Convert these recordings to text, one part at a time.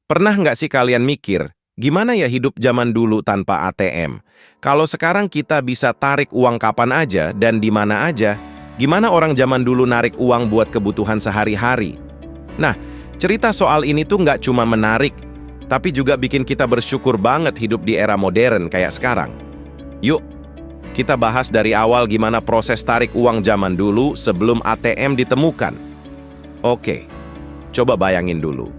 Pernah nggak sih kalian mikir, gimana ya hidup zaman dulu tanpa ATM? Kalau sekarang kita bisa tarik uang kapan aja dan di mana aja, gimana orang zaman dulu narik uang buat kebutuhan sehari-hari? Nah, cerita soal ini tuh nggak cuma menarik, tapi juga bikin kita bersyukur banget hidup di era modern kayak sekarang. Yuk, kita bahas dari awal gimana proses tarik uang zaman dulu sebelum ATM ditemukan. Oke, coba bayangin dulu.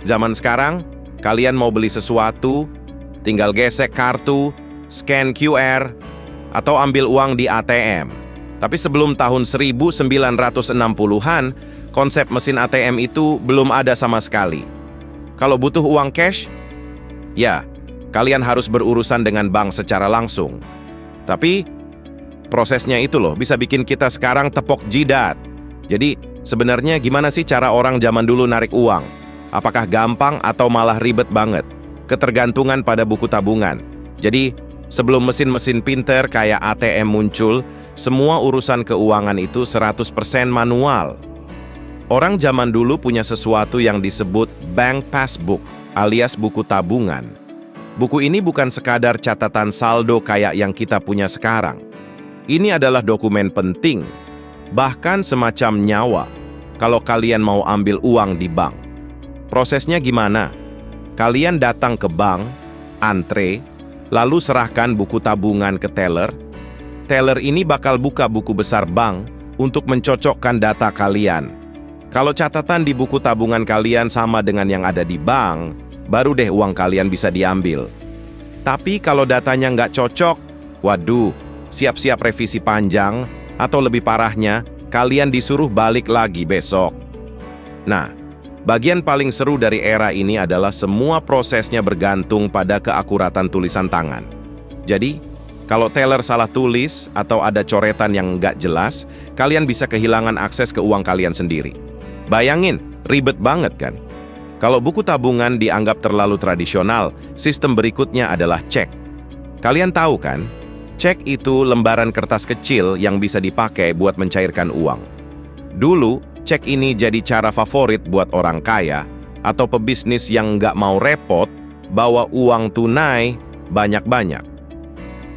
Zaman sekarang, kalian mau beli sesuatu, tinggal gesek kartu, scan QR, atau ambil uang di ATM. Tapi sebelum tahun 1960-an, konsep mesin ATM itu belum ada sama sekali. Kalau butuh uang cash, ya, kalian harus berurusan dengan bank secara langsung. Tapi, prosesnya itu loh, bisa bikin kita sekarang tepok jidat. Jadi, sebenarnya gimana sih cara orang zaman dulu narik uang? Apakah gampang atau malah ribet banget? Ketergantungan pada buku tabungan. Jadi, sebelum mesin-mesin pinter kayak ATM muncul, semua urusan keuangan itu 100% manual. Orang zaman dulu punya sesuatu yang disebut bank passbook, alias buku tabungan. Buku ini bukan sekadar catatan saldo kayak yang kita punya sekarang. Ini adalah dokumen penting, bahkan semacam nyawa, kalau kalian mau ambil uang di bank. Prosesnya gimana? Kalian datang ke bank, antre, lalu serahkan buku tabungan ke teller. Teller ini bakal buka buku besar bank untuk mencocokkan data kalian. Kalau catatan di buku tabungan kalian sama dengan yang ada di bank, baru deh uang kalian bisa diambil. Tapi kalau datanya nggak cocok, waduh, siap-siap revisi panjang, atau lebih parahnya, kalian disuruh balik lagi besok. Nah, bagian paling seru dari era ini adalah semua prosesnya bergantung pada keakuratan tulisan tangan. Jadi, kalau teller salah tulis atau ada coretan yang nggak jelas, kalian bisa kehilangan akses ke uang kalian sendiri. Bayangin, ribet banget kan? Kalau buku tabungan dianggap terlalu tradisional, sistem berikutnya adalah cek. Kalian tahu kan? Cek itu lembaran kertas kecil yang bisa dipakai buat mencairkan uang. Dulu, cek ini jadi cara favorit buat orang kaya atau pebisnis yang nggak mau repot bawa uang tunai banyak-banyak.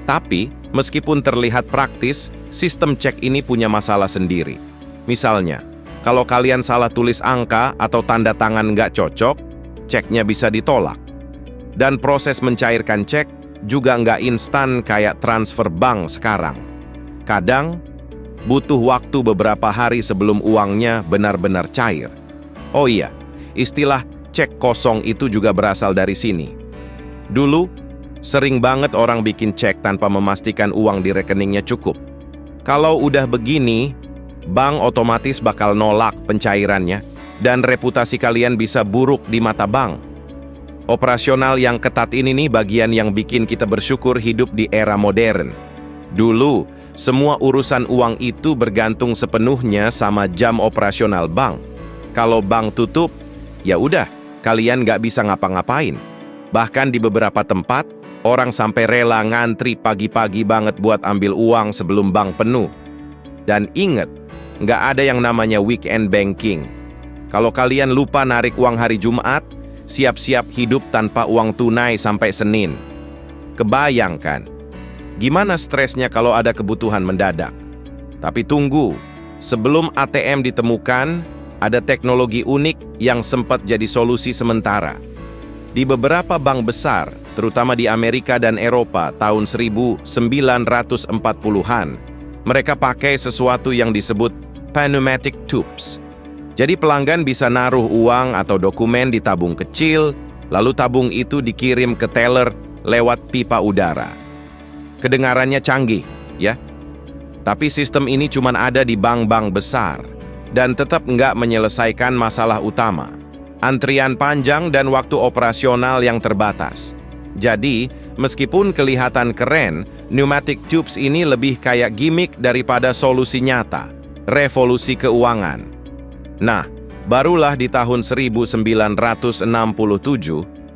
Tapi, meskipun terlihat praktis, sistem cek ini punya masalah sendiri. Misalnya, kalau kalian salah tulis angka atau tanda tangan nggak cocok, ceknya bisa ditolak. Dan proses mencairkan cek juga nggak instan kayak transfer bank sekarang. Kadang, butuh waktu beberapa hari sebelum uangnya benar-benar cair. Oh iya, istilah cek kosong itu juga berasal dari sini. Dulu, sering banget orang bikin cek tanpa memastikan uang di rekeningnya cukup. Kalau udah begini, bank otomatis bakal nolak pencairannya dan reputasi kalian bisa buruk di mata bank. Operasional yang ketat ini nih bagian yang bikin kita bersyukur hidup di era modern. Dulu, semua urusan uang itu bergantung sepenuhnya sama jam operasional bank. Kalau bank tutup, ya udah, kalian nggak bisa ngapa-ngapain. Bahkan di beberapa tempat, orang sampai rela ngantri pagi-pagi banget buat ambil uang sebelum bank penuh. Dan ingat, nggak ada yang namanya weekend banking. Kalau kalian lupa narik uang hari Jumat, siap-siap hidup tanpa uang tunai sampai Senin. Kebayangkan, gimana stresnya kalau ada kebutuhan mendadak? Tapi tunggu, sebelum ATM ditemukan, ada teknologi unik yang sempat jadi solusi sementara. Di beberapa bank besar, terutama di Amerika dan Eropa tahun 1940-an, mereka pakai sesuatu yang disebut pneumatic tubes. Jadi pelanggan bisa naruh uang atau dokumen di tabung kecil, lalu tabung itu dikirim ke teller lewat pipa udara. Kedengarannya canggih, ya? Tapi sistem ini cuma ada di bank-bank besar dan tetap nggak menyelesaikan masalah utama. Antrian panjang dan waktu operasional yang terbatas. Jadi, meskipun kelihatan keren, pneumatic tubes ini lebih kayak gimmick daripada solusi nyata. Revolusi keuangan. Nah, barulah di tahun 1967,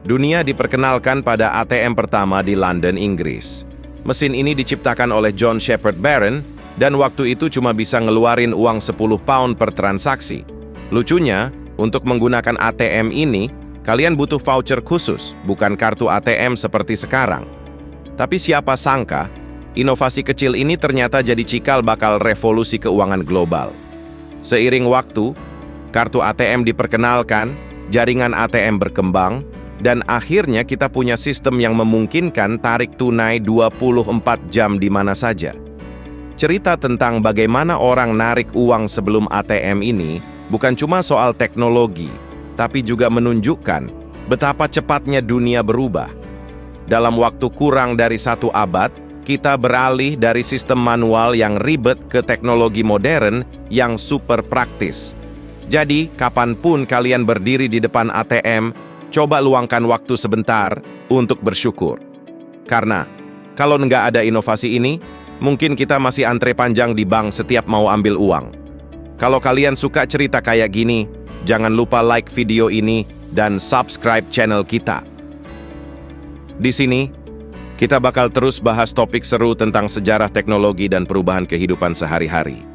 dunia diperkenalkan pada ATM pertama di London, Inggris. Mesin ini diciptakan oleh John Shepherd Barron, dan waktu itu cuma bisa ngeluarin uang 10 pound per transaksi. Lucunya, untuk menggunakan ATM ini, kalian butuh voucher khusus, bukan kartu ATM seperti sekarang. Tapi siapa sangka, inovasi kecil ini ternyata jadi cikal bakal revolusi keuangan global. Seiring waktu, kartu ATM diperkenalkan, jaringan ATM berkembang, dan akhirnya kita punya sistem yang memungkinkan tarik tunai 24 jam di mana saja. Cerita tentang bagaimana orang narik uang sebelum ATM ini bukan cuma soal teknologi, tapi juga menunjukkan betapa cepatnya dunia berubah. Dalam waktu kurang dari 1 abad, kita beralih dari sistem manual yang ribet ke teknologi modern yang super praktis. Jadi, kapanpun kalian berdiri di depan ATM, coba luangkan waktu sebentar untuk bersyukur. Karena, kalau nggak ada inovasi ini, mungkin kita masih antre panjang di bank setiap mau ambil uang. Kalau kalian suka cerita kayak gini, jangan lupa like video ini dan subscribe channel kita. Di sini, kita bakal terus bahas topik seru tentang sejarah teknologi dan perubahan kehidupan sehari-hari.